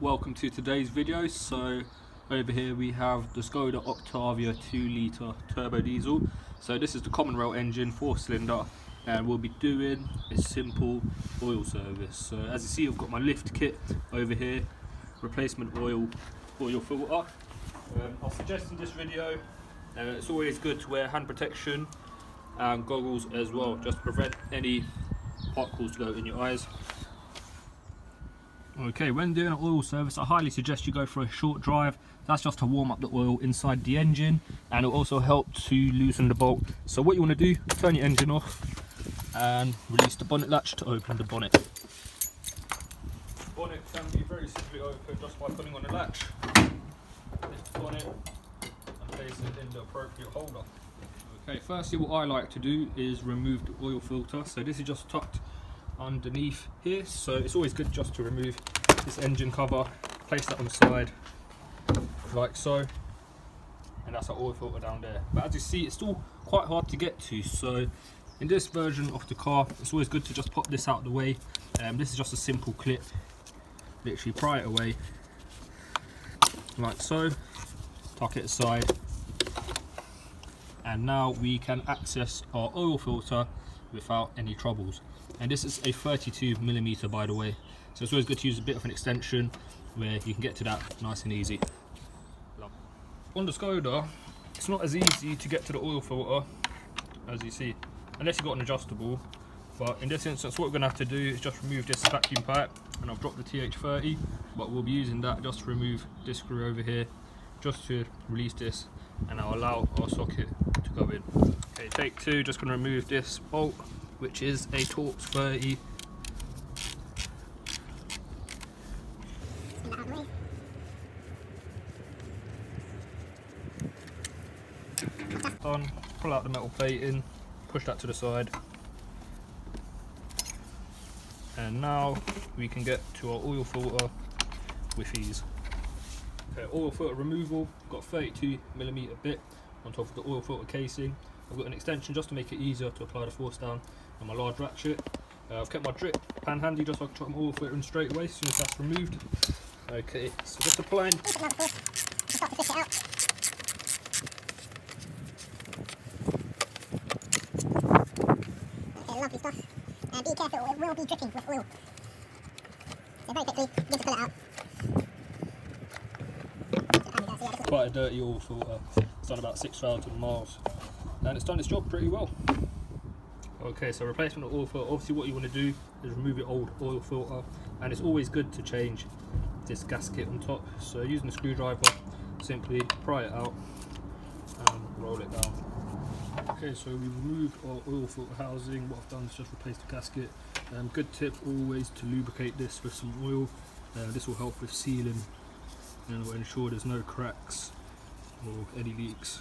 welcome to today's video. So over here we have the Skoda Octavia 2-litre turbo diesel. So this is the common rail engine, 4-cylinder, and we'll be doing a simple oil service. So as you see, I've got my lift kit over here, replacement oil filter. I'll suggest in this video it's always good to wear hand protection and goggles as well, just to prevent any particles to go in your eyes. Okay, when doing an oil service, I highly suggest you go for a short drive. That's just to warm up the oil inside the engine, and it'll also help to loosen the bolt. So what you want to do, turn your engine off and release the bonnet latch to open the bonnet. The bonnet can be very simply opened just by putting on the latch. Lift the bonnet and place it in the appropriate holder. Okay, firstly what I like to do is remove the oil filter. So this is just tucked underneath here, so it's always good just to remove this engine cover, place that on the side like so, and that's our oil filter down there. But as you see, it's still quite hard to get to, so in this version of the car it's always good to just pop this out of the way. This is just a simple clip, literally pry it away like so, tuck it aside, and now we can access our oil filter without any troubles. And this is a 32mm, by the way, so it's always good to use a bit of an extension where you can get to that nice and easy. On the Skoda, it's not as easy to get to the oil filter as you see, unless you've got an adjustable. But in this instance, what we're going to have to do is just remove this vacuum pipe, and I've dropped the TH30, but we'll be using that just to remove this screw over here, just to release this, and I'll allow our socket to go in. Okay, take two, just going to remove this bolt, which is a Torx 30. Done. Pull out the metal plating, push that to the side, and now we can get to our oil filter with ease. Okay, oil filter removal. Got a 32mm bit on top of the oil filter casing. I've got an extension just to make it easier to apply the force down on my large ratchet. I've kept my drip pan handy just so I can chuck my oil filter in straight away as soon as that's removed. Okay, so just applying. Okay, lovely stuff. And be careful, it will be dripping with oil. So very quickly, begin to pull it out. Quite a dirty oil filter. It's done about 6,000 miles. And it's done its job pretty well. Okay, so replacement of oil filter, obviously what you want to do is remove your old oil filter, and it's always good to change this gasket on top. So using a screwdriver, simply pry it out and roll it down. Okay, so we've removed our oil filter housing. What I've done is just replace the gasket. Good tip always to lubricate this with some oil. This will help with sealing and will ensure there's no cracks or any leaks.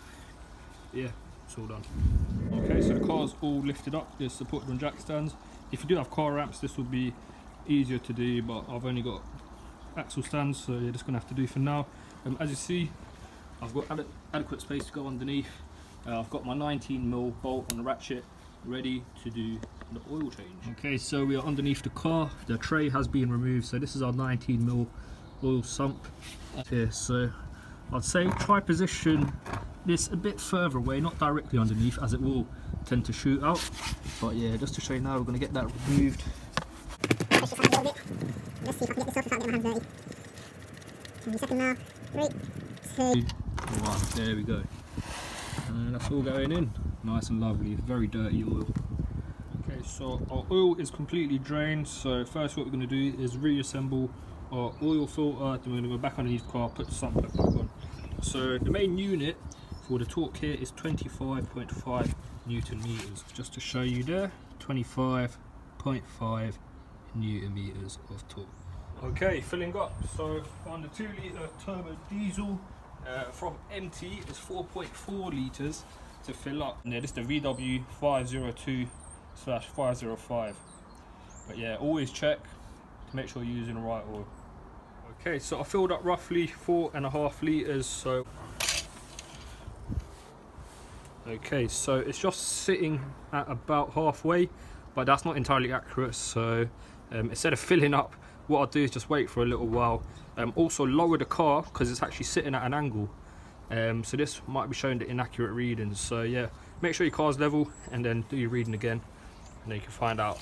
Yeah, it's all done. Okay, so the car's all lifted up. It's supported on jack stands. If you do have car ramps, this will be easier to do, but I've only got axle stands, so you're just going to have to do for now. As you see, I've got adequate space to go underneath. I've got my 19mm bolt on the ratchet ready to do the oil change. Okay, so we are underneath the car. The tray has been removed, so this is our 19mm oil sump here. So I'd say try position this a bit further away, not directly underneath, as it will tend to shoot out. But yeah, just to show you now, we're going to get that removed. Let's see if I can get this off without getting my hands dirty. Give me a second now. 3, 2, 1. There we go. And that's all going in. Nice and lovely. Very dirty oil. Okay, so our oil is completely drained. So first what we're going to do is reassemble our oil filter. Then we're going to go back underneath the car, put the sump back on. So the main unit for the torque here is 25.5 Newton meters. Just to show you there, 25.5 Newton meters of torque. Okay, filling up. So on the 2-litre turbo diesel, from empty is 4.4 litres to fill up. And yeah, this is the VW 502/505. But yeah, always check to make sure you're using the right oil. Okay, so I filled up roughly 4.5 litres. So okay, so it's just sitting at about halfway, but that's not entirely accurate. So instead of filling up what I'll do is just wait for a little while. Also lower the car because it's actually sitting at an angle. So this might be showing the inaccurate readings. So yeah, make sure your car's level and then do your reading again, and then you can find out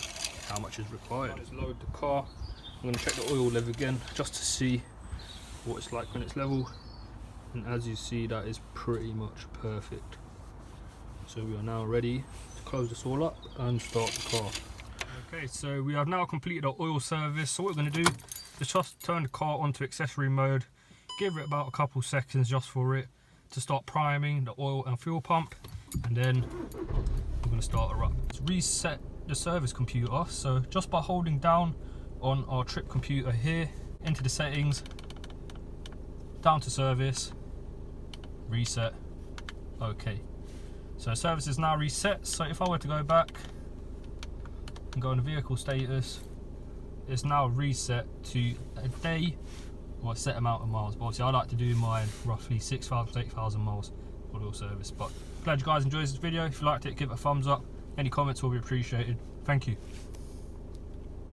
how much is required. Just load the car. I'm going to check the oil level again just to see what it's like when it's level, and as you see, that is pretty much perfect. So we are now ready to close this all up and start the car. Okay, so we have now completed our oil service. So what we're going to do is just turn the car onto accessory mode, give it about a couple seconds just for it to start priming the oil and fuel pump, and then we're going to start her up. Let's reset the service computer. So just by holding down on our trip computer here, into the settings, down to service, reset. Okay, so service is now reset. So if I were to go back and go on the vehicle status, it's now reset to a day or a set amount of miles. But obviously I like to do mine roughly 6,000 to 8,000 miles for oil service. But glad you guys enjoyed this video. If you liked it, give it a thumbs up. Any comments will be appreciated. Thank you.